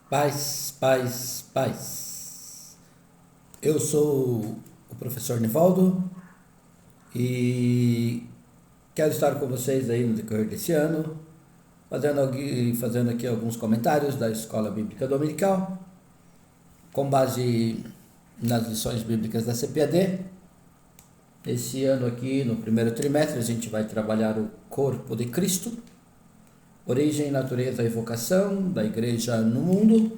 Paz, paz, paz. Eu sou o professor Nivaldo e quero estar com vocês aí no decorrer desse ano, fazendo aqui alguns comentários da Escola Bíblica Dominical, com base nas lições bíblicas da CPAD. Esse ano aqui, no primeiro trimestre, a gente vai trabalhar o corpo de Cristo, origem, natureza e vocação da igreja no mundo.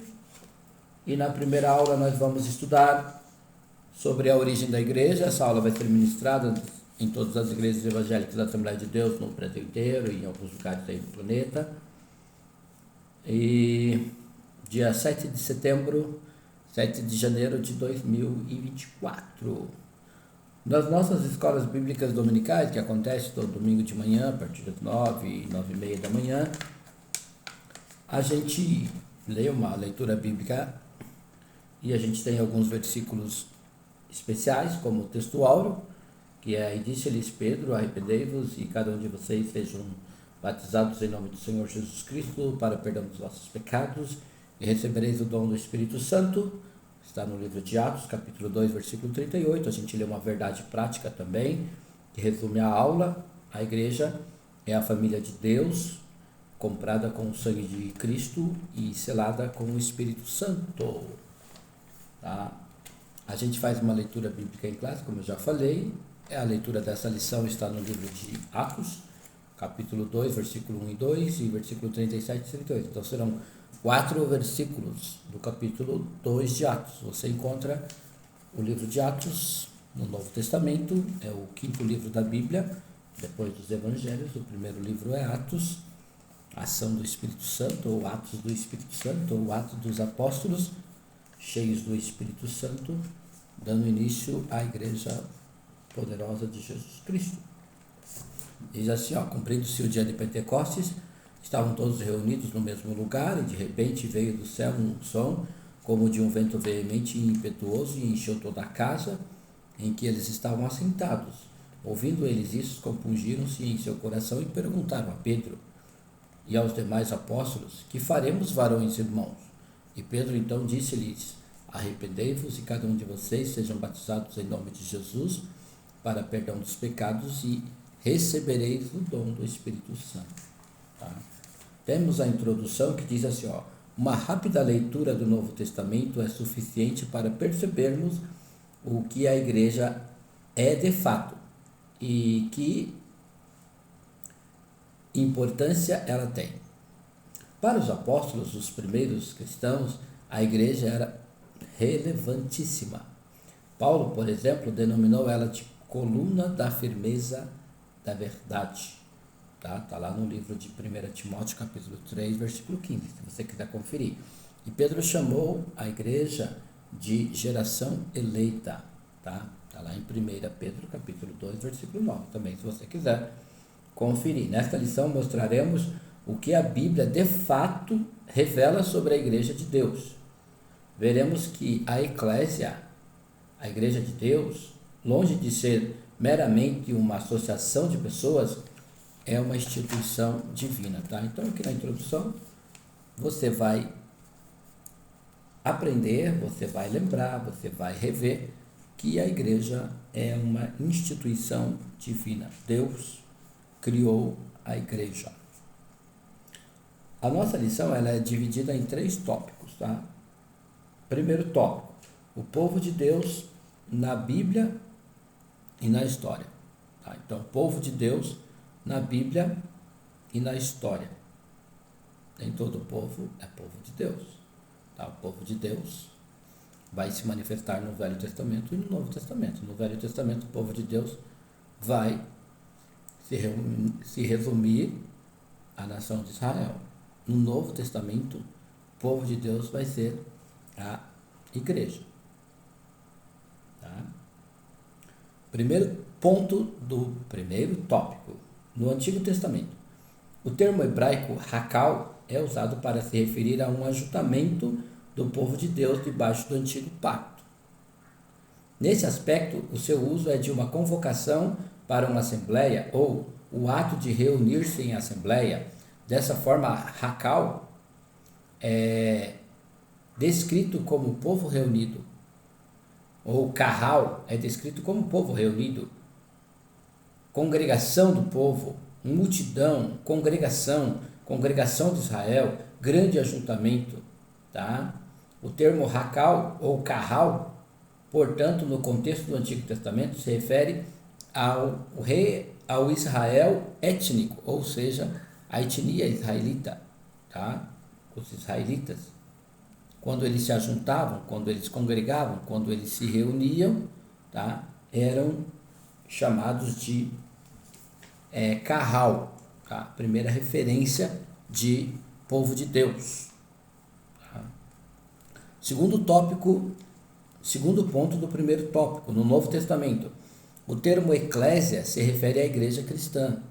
E na primeira aula nós vamos estudar sobre a origem da igreja. Essa aula vai ser ministrada em todas as igrejas evangélicas da Assembleia de Deus no Brasil inteiro e em alguns lugares aí do planeta. E dia 7 de setembro, 7 de janeiro de 2024. Nas nossas escolas bíblicas dominicais, que acontece todo domingo de manhã, a partir das 9, 9h30 da manhã, a gente lê uma leitura bíblica e a gente tem alguns versículos especiais, como o texto áureo, que é: "E disse-lhes Pedro, arrependei-vos e cada um de vocês sejam batizados em nome do Senhor Jesus Cristo para perdão dos vossos pecados e recebereis o dom do Espírito Santo." Está no livro de Atos, capítulo 2, versículo 38. A gente lê uma verdade prática também, que resume a aula. A igreja é a família de Deus, comprada com o sangue de Cristo e selada com o Espírito Santo. Tá? A gente faz uma leitura bíblica em classe, como eu já falei. A leitura dessa lição está no livro de Atos, capítulo 2, versículo 1 e 2 e versículo 37 e 38. Então serão 4 versículos do capítulo 2 de Atos. Você encontra o livro de Atos no Novo Testamento, é o quinto livro da Bíblia, depois dos Evangelhos. O primeiro livro é Atos, ação do Espírito Santo, ou Atos do Espírito Santo, ou Atos dos Apóstolos, cheios do Espírito Santo, dando início à igreja poderosa de Jesus Cristo. Diz assim, cumprindo-se o dia de Pentecostes, estavam todos reunidos no mesmo lugar, e de repente veio do céu um som, como de um vento veemente e impetuoso, e encheu toda a casa em que eles estavam assentados. Ouvindo eles isso, compungiram-se em seu coração e perguntaram a Pedro e aos demais apóstolos: "Que faremos, varões irmãos?" E Pedro então disse-lhes: "Arrependei-vos e cada um de vocês sejam batizados em nome de Jesus para perdão dos pecados e recebereis o dom do Espírito Santo." Tá? Temos a introdução que diz assim, uma rápida leitura do Novo Testamento é suficiente para percebermos o que a igreja é de fato e que importância ela tem. Para os apóstolos, os primeiros cristãos, a igreja era relevantíssima. Paulo, por exemplo, denominou ela de coluna da firmeza da verdade. Tá lá no livro de 1 Timóteo, capítulo 3, versículo 15, se você quiser conferir. E Pedro chamou a igreja de geração eleita. Tá lá em 1 Pedro, capítulo 2, versículo 9, também, se você quiser conferir. Nesta lição mostraremos o que a Bíblia de fato revela sobre a igreja de Deus. Veremos que a eclésia, a igreja de Deus, longe de ser meramente uma associação de pessoas, é uma instituição divina. Tá? Então aqui na introdução você vai aprender, você vai lembrar, você vai rever que a igreja é uma instituição divina. Deus criou a igreja. A nossa lição ela é dividida em 3 tópicos. Tá? Primeiro tópico: o povo de Deus na Bíblia e na história. Tá? Então, o povo de Deus na Bíblia e na história. Nem todo povo é povo de Deus. Tá? O povo de Deus vai se manifestar no Velho Testamento e no Novo Testamento. No Velho Testamento, o povo de Deus vai se resumir à nação de Israel. No Novo Testamento, o povo de Deus vai ser a igreja. Tá? Primeiro ponto do primeiro tópico. No Antigo Testamento, o termo hebraico Hakal é usado para se referir a um ajuntamento do povo de Deus debaixo do Antigo Pacto. Nesse aspecto, o seu uso é de uma convocação para uma assembleia ou o ato de reunir-se em assembleia. Dessa forma, Hakal descrito como povo reunido, ou carral é descrito como povo reunido, congregação do povo, multidão, congregação de Israel, grande ajuntamento, tá? O termo racal ou carral, portanto, no contexto do Antigo Testamento, se refere ao Israel étnico, ou seja, a etnia israelita, tá? Os israelitas, quando eles se ajuntavam, quando eles congregavam, quando eles se reuniam, tá? Eram chamados de carral, tá? Primeira referência de povo de Deus. Tá? Segundo ponto do primeiro tópico, no Novo Testamento, o termo eclésia se refere à igreja cristã.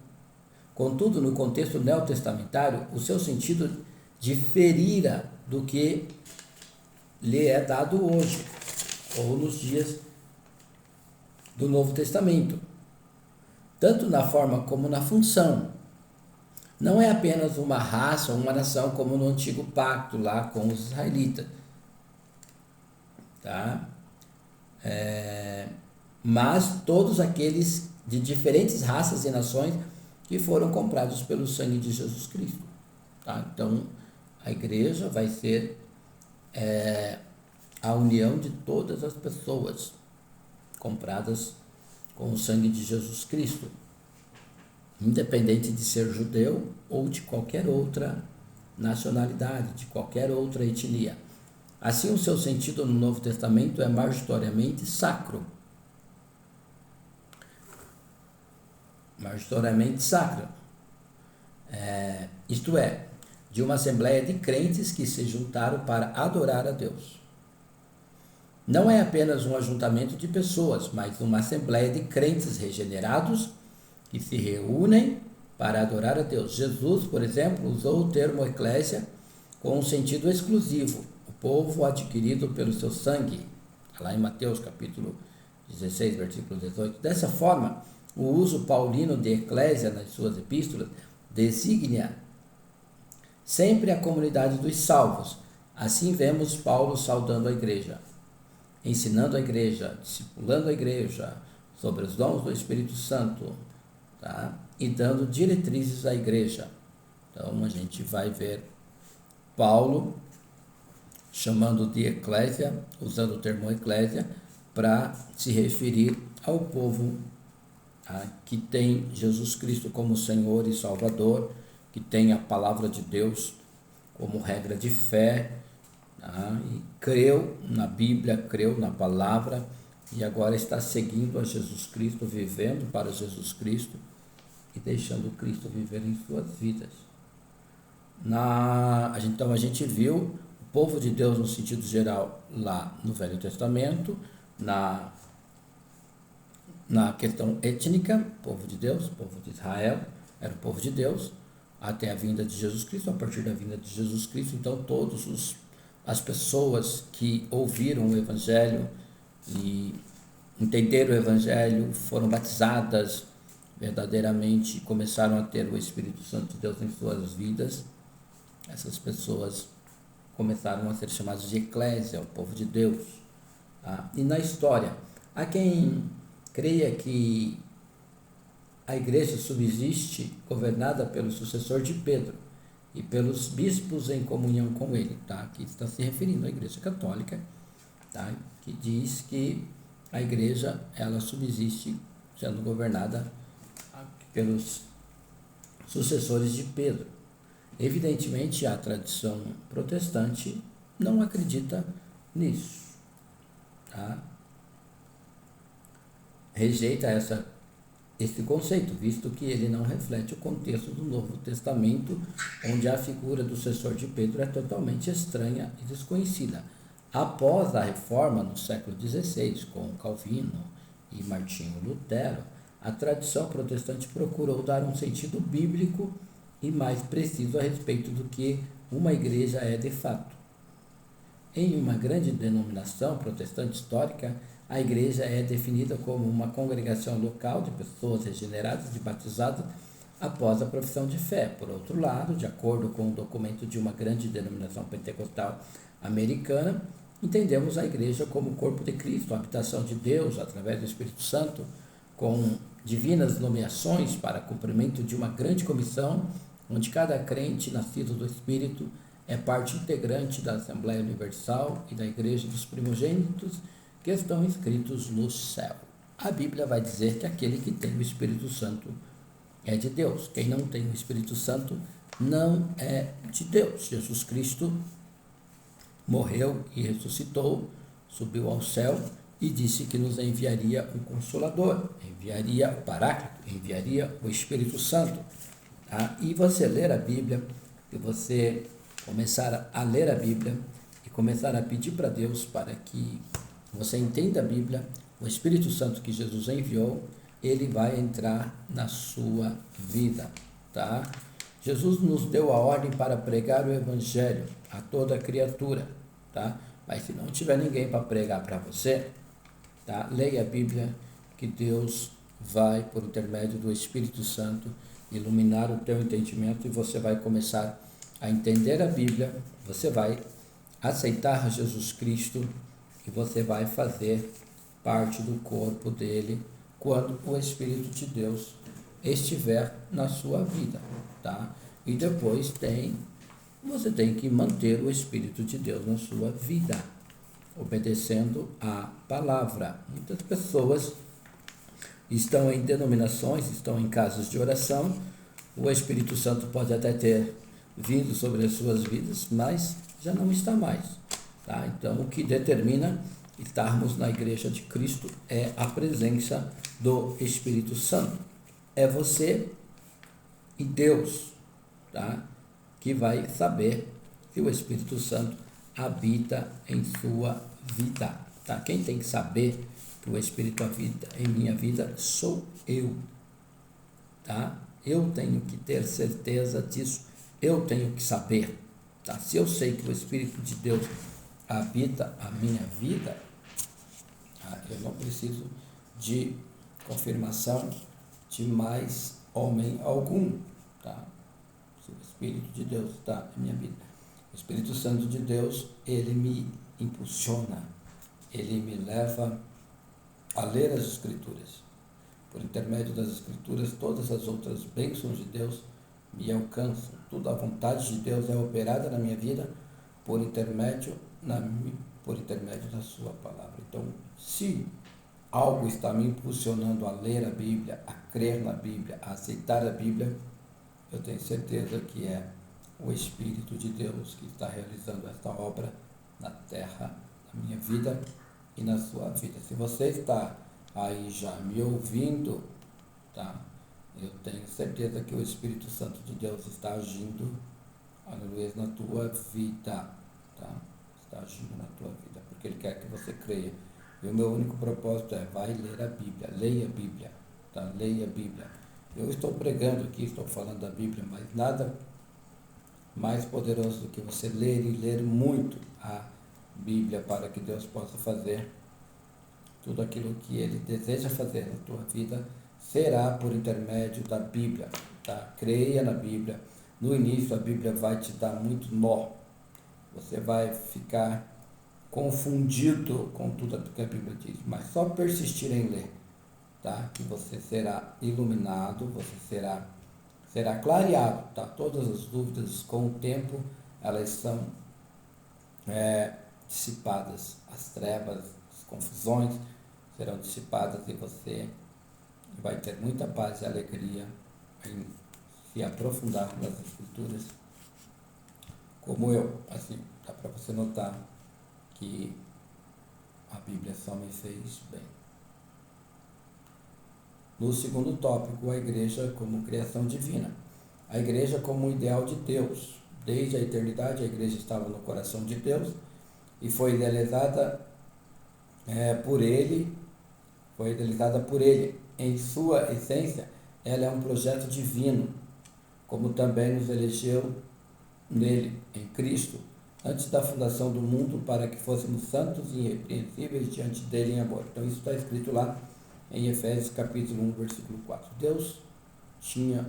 Contudo, no contexto neotestamentário, o seu sentido diferira do que lhe é dado hoje, ou nos dias do Novo Testamento, tanto na forma como na função. Não é apenas uma raça ou uma nação como no antigo pacto lá com os israelitas, tá? Mas todos aqueles de diferentes raças e nações que foram comprados pelo sangue de Jesus Cristo, tá? Então, a igreja vai ser a união de todas as pessoas compradas com o sangue de Jesus Cristo, independente de ser judeu ou de qualquer outra nacionalidade, de qualquer outra etnia. Assim, o seu sentido no Novo Testamento é majoritariamente sacro. Majoritariamente sacro. Isto é, de uma assembleia de crentes que se juntaram para adorar a Deus. Não é apenas um ajuntamento de pessoas, mas uma assembleia de crentes regenerados que se reúnem para adorar a Deus. Jesus, por exemplo, usou o termo eclésia com um sentido exclusivo, o povo adquirido pelo seu sangue, lá em Mateus capítulo 16, versículo 18. Dessa forma, o uso paulino de eclésia nas suas epístolas designa sempre a comunidade dos salvos. Assim vemos Paulo saudando a igreja, ensinando a igreja, discipulando a igreja sobre os dons do Espírito Santo, tá? E dando diretrizes à igreja. Então a gente vai ver Paulo chamando de eclésia, usando o termo eclésia, para se referir ao povo, tá? Que tem Jesus Cristo como Senhor e Salvador, que tem a palavra de Deus como regra de fé, tá? E creu na Bíblia, creu na palavra e agora está seguindo a Jesus Cristo, vivendo para Jesus Cristo e deixando Cristo viver em suas vidas. Então a gente viu o povo de Deus no sentido geral lá no Velho Testamento, na questão étnica, povo de Deus, povo de Israel, era o povo de Deus, até a vinda de Jesus Cristo. A partir da vinda de Jesus Cristo, então todas as pessoas que ouviram o Evangelho e entenderam o Evangelho, foram batizadas verdadeiramente, começaram a ter o Espírito Santo de Deus em suas vidas, essas pessoas começaram a ser chamadas de eclésia, o povo de Deus. Tá? E na história, há quem creia que a igreja subsiste governada pelo sucessor de Pedro e pelos bispos em comunhão com ele, tá? Aqui está se referindo à igreja católica, tá? Que diz que a igreja ela subsiste sendo governada pelos sucessores de Pedro. Evidentemente, a tradição protestante não acredita nisso, tá? Rejeita esse conceito, visto que ele não reflete o contexto do Novo Testamento, onde a figura do sucessor de Pedro é totalmente estranha e desconhecida. Após a Reforma, no século XVI, com Calvino e Martinho Lutero, a tradição protestante procurou dar um sentido bíblico e mais preciso a respeito do que uma igreja é de fato. Em uma grande denominação protestante histórica, a igreja é definida como uma congregação local de pessoas regeneradas e batizadas após a profissão de fé. Por outro lado, de acordo com o documento de uma grande denominação pentecostal americana, entendemos a igreja como o corpo de Cristo, a habitação de Deus através do Espírito Santo, com divinas nomeações para cumprimento de uma grande comissão, onde cada crente nascido do Espírito é parte integrante da Assembleia Universal e da Igreja dos Primogênitos que estão inscritos no céu. A Bíblia vai dizer que aquele que tem o Espírito Santo é de Deus. Quem não tem o Espírito Santo não é de Deus. Jesus Cristo morreu e ressuscitou, subiu ao céu e disse que nos enviaria um Consolador, enviaria o Paráclito, enviaria o Espírito Santo. Tá? E você ler a Bíblia, e você começar a ler a Bíblia e começar a pedir para Deus para que você entenda a Bíblia, o Espírito Santo que Jesus enviou, ele vai entrar na sua vida, tá? Jesus nos deu a ordem para pregar o Evangelho a toda criatura, tá? Mas se não tiver ninguém para pregar para você, tá? Leia a Bíblia, que Deus vai, por intermédio do Espírito Santo, iluminar o teu entendimento e você vai começar a entender a Bíblia, você vai aceitar Jesus Cristo e você vai fazer parte do corpo dele quando o Espírito de Deus estiver na sua vida, tá? E depois você tem que manter o Espírito de Deus na sua vida, obedecendo a palavra. Muitas pessoas estão em denominações, estão em casas de oração, o Espírito Santo pode até ter vindo sobre as suas vidas, mas já não está mais, tá? Então, o que determina estarmos na igreja de Cristo é a presença do Espírito Santo. É você e Deus, tá? Que vai saber se o Espírito Santo habita em sua vida, tá? Quem tem que saber que o Espírito habita em minha vida sou eu, tá? Eu tenho que ter certeza disso, eu tenho que saber, tá? Se eu sei que o Espírito de Deus habita a minha vida, eu não preciso de confirmação de mais homem algum, tá? Se o Espírito de Deus está em minha vida, o Espírito Santo de Deus, ele me impulsiona, ele me leva a ler as Escrituras. Por intermédio das Escrituras, todas as outras bênçãos de Deus me alcançam. Toda a vontade de Deus é operada na minha vida por intermédio da sua palavra. Então, se algo está me impulsionando a ler a Bíblia, a crer na Bíblia, a aceitar a Bíblia, eu tenho certeza que é o Espírito de Deus que está realizando esta obra na terra, na minha vida e na sua vida. Se você está aí já me ouvindo, tá? Eu tenho certeza que o Espírito Santo de Deus está agindo, aleluia, na tua vida, tá? Está agindo na tua vida, porque Ele quer que você creia. E o meu único propósito é, vai ler a Bíblia, leia a Bíblia, tá? Leia a Bíblia. Eu estou pregando aqui, estou falando da Bíblia, mas nada mais poderoso do que você ler e ler muito a Bíblia para que Deus possa fazer tudo aquilo que Ele deseja fazer na tua vida, será por intermédio da Bíblia, tá? Creia na Bíblia. No início a Bíblia vai te dar muito nó, você vai ficar confundido com tudo que a Bíblia diz, mas só persistir em ler, tá? Que você será iluminado, você será clareado, tá? Todas as dúvidas com o tempo, elas são dissipadas, as trevas, as confusões serão dissipadas e você vai ter muita paz e alegria em se aprofundar nas Escrituras, como eu. Assim, dá para você notar que a Bíblia só me fez bem. No segundo tópico, a igreja como criação divina. A igreja como ideal de Deus. Desde a eternidade, a igreja estava no coração de Deus e foi idealizada por Ele. Em sua essência, ela é um projeto divino, como também nos elegeu nele, em Cristo, antes da fundação do mundo, para que fôssemos santos e irrepreensíveis diante dele em amor. Então isso está escrito lá em Efésios capítulo 1, versículo 4. Deus tinha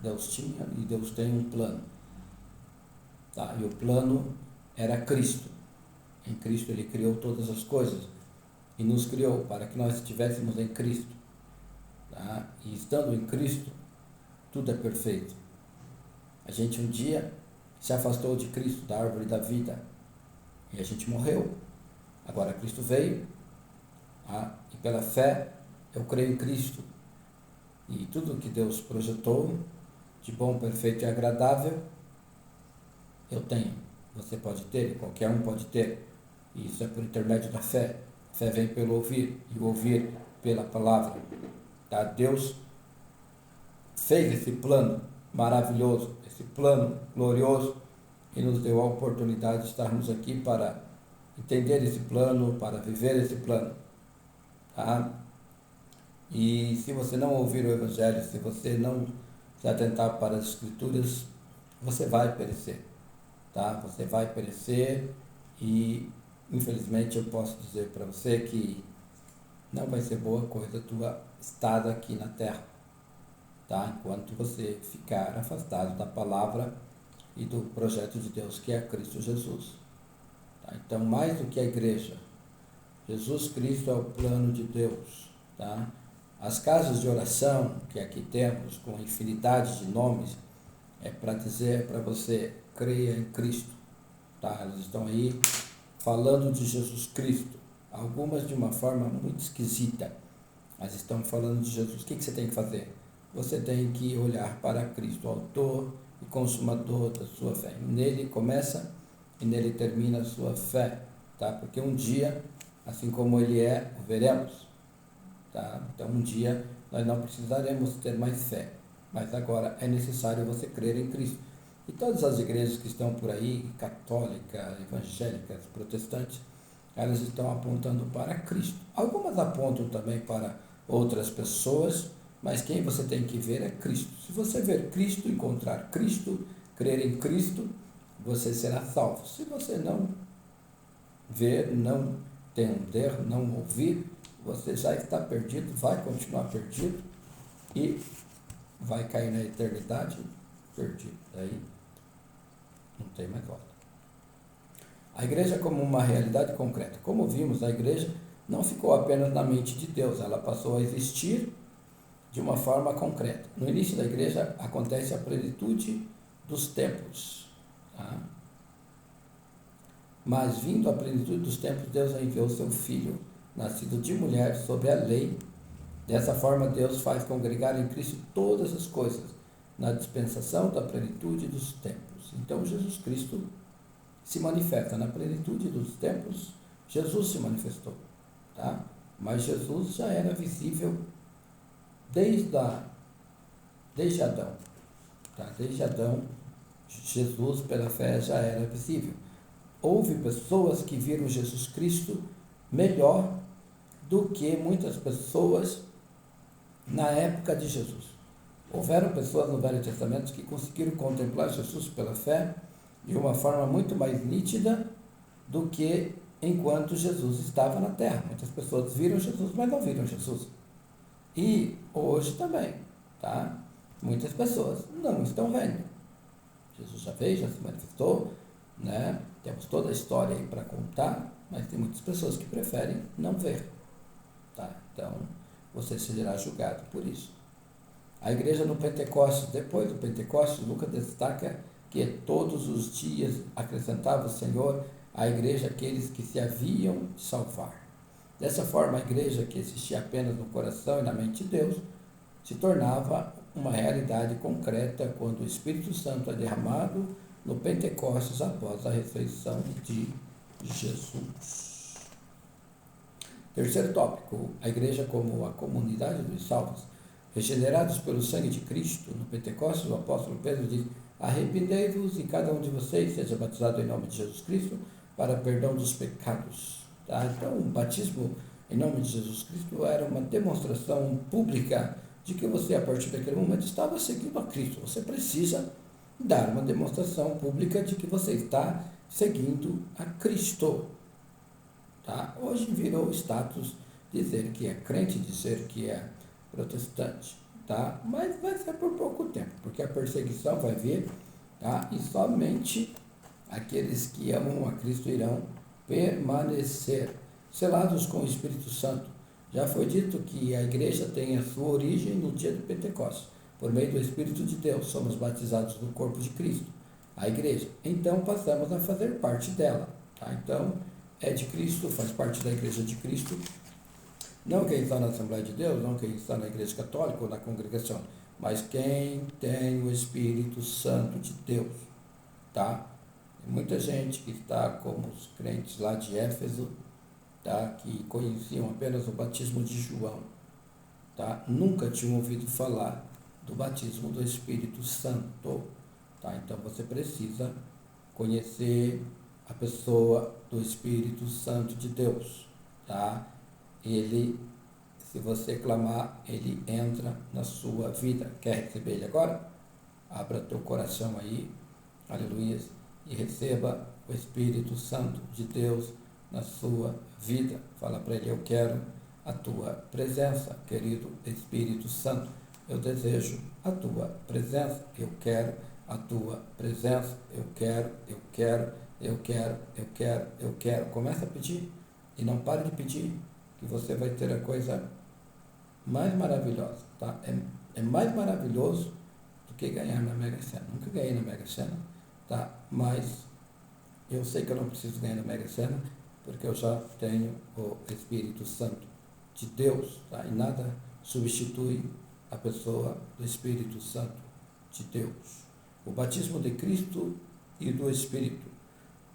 Deus tinha e Deus tem um plano. Tá? E o plano era Cristo. Em Cristo ele criou todas as coisas e nos criou para que nós estivéssemos em Cristo. Tá? E estando em Cristo, tudo é perfeito. A gente um dia se afastou de Cristo, da árvore da vida, e a gente morreu. Agora Cristo veio, e pela fé eu creio em Cristo. E tudo que Deus projetou de bom, perfeito e agradável, eu tenho. Você pode ter, qualquer um pode ter. E isso é por intermédio da fé. A fé vem pelo ouvir, e o ouvir pela palavra. Tá? Deus fez esse plano maravilhoso, esse plano glorioso, e nos deu a oportunidade de estarmos aqui para entender esse plano, para viver esse plano. Tá? E se você não ouvir o Evangelho, se você não se atentar para as Escrituras, você vai perecer. Tá? Você vai perecer e, infelizmente, eu posso dizer para você que não vai ser boa coisa a tua estada aqui na terra, tá? Enquanto você ficar afastado da palavra e do projeto de Deus, que é Cristo Jesus. Tá? Então, mais do que a igreja, Jesus Cristo é o plano de Deus. Tá? As casas de oração que aqui temos, com infinidade de nomes, é para dizer para você, creia em Cristo. Tá? Elas estão aí falando de Jesus Cristo, algumas de uma forma muito esquisita, mas estão falando de Jesus. O que você tem que fazer? Você tem que olhar para Cristo, autor e consumador da sua fé. Nele começa e nele termina a sua fé, tá? Porque um dia, assim como ele é, o veremos, tá? Então um dia nós não precisaremos ter mais fé, mas agora é necessário você crer em Cristo. E todas as igrejas que estão por aí, católicas, evangélicas, protestantes, elas estão apontando para Cristo. Algumas apontam também para outras pessoas, mas quem você tem que ver é Cristo. Se você ver Cristo, encontrar Cristo, crer em Cristo, você será salvo. Se você não ver, não entender, não ouvir, você já está perdido, vai continuar perdido e vai cair na eternidade perdido. Daí não tem mais volta. A igreja como uma realidade concreta. Como vimos, a igreja não ficou apenas na mente de Deus, ela passou a existir de uma forma concreta. No início da igreja acontece a plenitude dos tempos. Tá? Mas vindo a plenitude dos tempos, Deus enviou seu Filho, nascido de mulher, sob a lei. Dessa forma, Deus faz congregar em Cristo todas as coisas, na dispensação da plenitude dos tempos. Então, Jesus Cristo se manifesta na plenitude dos tempos. Jesus se manifestou, tá? Mas Jesus já era visível desde Adão, tá? Desde Adão, Jesus pela fé já era visível. Houve pessoas que viram Jesus Cristo melhor do que muitas pessoas na época de Jesus. Houveram pessoas no Velho Testamento que conseguiram contemplar Jesus pela fé de uma forma muito mais nítida do que enquanto Jesus estava na terra. Muitas pessoas viram Jesus, mas não viram Jesus. E hoje também, tá? Muitas pessoas não estão vendo. Jesus já veio, já se manifestou, né? Temos toda a história aí para contar, mas tem muitas pessoas que preferem não ver, tá? Então, você será julgado por isso. A igreja no Pentecostes, depois do Pentecostes, Lucas destaca que todos os dias acrescentava o Senhor à igreja aqueles que se haviam de salvar. Dessa forma, a igreja que existia apenas no coração e na mente de Deus se tornava uma realidade concreta quando o Espírito Santo é derramado no Pentecostes após a ressurreição de Jesus. Terceiro tópico, a igreja como a comunidade dos salvos. Regenerados pelo sangue de Cristo, no Pentecostes, o apóstolo Pedro diz: arrependei-vos e cada um de vocês seja batizado em nome de Jesus Cristo para perdão dos pecados. Tá? Então, o batismo em nome de Jesus Cristo era uma demonstração pública de que você, a partir daquele momento, estava seguindo a Cristo. Você precisa dar uma demonstração pública de que você está seguindo a Cristo. Tá? Hoje virou status dizer que é crente, dizer que é protestante. tá? Mas vai ser por pouco tempo, porque a perseguição vai vir, tá? E somente aqueles que amam a Cristo irão permanecer, selados com o Espírito Santo. Já foi dito que a igreja tem a sua origem no dia de Pentecostes. Por meio do Espírito de Deus, somos batizados no corpo de Cristo, a igreja. Então, passamos a fazer parte dela. Tá? Então, é de Cristo, faz parte da igreja de Cristo. Não quem está na Assembleia de Deus, não quem está na igreja católica ou na congregação, mas quem tem o Espírito Santo de Deus. Tá? Tem muita gente que está como os crentes lá de Éfeso, tá? Que conheciam apenas o batismo de João, tá? Nunca tinham ouvido falar do batismo do Espírito Santo, tá? Então você precisa conhecer a pessoa do Espírito Santo de Deus, tá? Ele, se você clamar, ele entra na sua vida. Quer receber ele agora? Abra teu coração aí, aleluia, e receba o Espírito Santo de Deus na sua vida. Fala para ele: eu quero a tua presença, querido Espírito Santo. Eu desejo a tua presença. Eu quero a tua presença. Eu quero, eu quero, eu quero, eu quero, eu quero. Começa a pedir e não pare de pedir, que você vai ter a coisa mais maravilhosa, tá? É mais maravilhoso do que ganhar na Mega Sena. Nunca ganhei na Mega Sena, tá? Mas eu sei que eu não preciso ganhar na Mega Sena, porque eu já tenho o Espírito Santo de Deus, tá? E nada substitui a pessoa do Espírito Santo de Deus. O batismo de Cristo e do Espírito.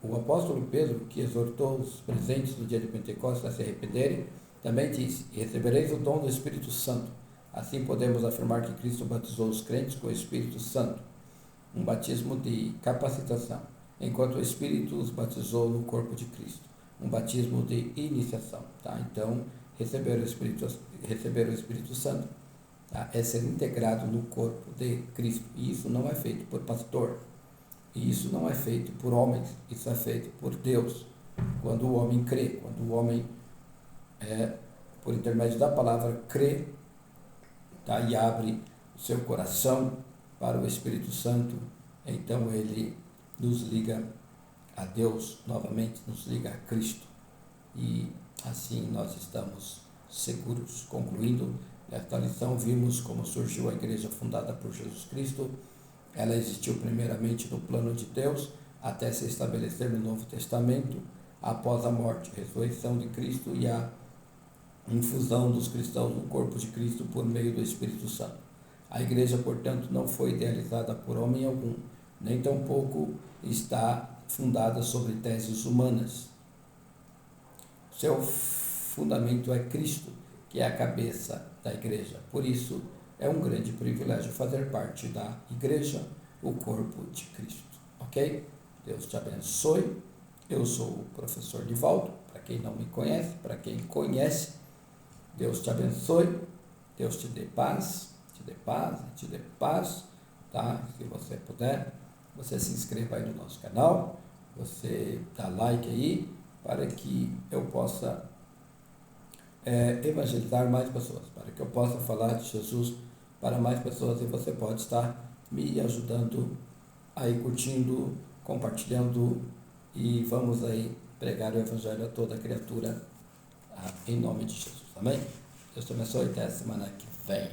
O apóstolo Pedro, que exortou os presentes do dia de Pentecostes a se arrependerem, também disse: e recebereis o dom do Espírito Santo. Assim podemos afirmar que Cristo batizou os crentes com o Espírito Santo, um batismo de capacitação, enquanto o Espírito os batizou no corpo de Cristo, um batismo de iniciação. Tá? Então, receber o Espírito Santo, tá? É ser integrado no corpo de Cristo. E isso não é feito por pastor, e isso não é feito por homens, isso é feito por Deus. Quando o homem crê, quando o homem, por intermédio da palavra, crê, tá? E abre o seu coração para o Espírito Santo, então ele nos liga a Deus novamente, nos liga a Cristo. E assim nós estamos seguros. Concluindo esta lição, vimos como surgiu a igreja fundada por Jesus Cristo. Ela existiu primeiramente no plano de Deus, até se estabelecer no Novo Testamento, após a morte, ressurreição de Cristo e a infusão dos cristãos no corpo de Cristo por meio do Espírito Santo. A igreja, portanto, não foi idealizada por homem algum, nem tampouco está fundada sobre teses humanas. Seu fundamento é Cristo, que é a cabeça da igreja. Por isso, é um grande privilégio fazer parte da igreja, o corpo de Cristo. Ok? Deus te abençoe. Eu sou o professor Divaldo, para quem não me conhece, para quem conhece, Deus te abençoe, Deus te dê paz, te dê paz, te dê paz, tá? Se você puder, você se inscreva aí no nosso canal, você dá like aí, para que eu possa evangelizar mais pessoas, para que eu possa falar de Jesus para mais pessoas, e você pode estar me ajudando aí, curtindo, compartilhando, e vamos aí pregar o evangelho a toda criatura, em nome de Jesus, amém? Deus te abençoe, até a semana que vem.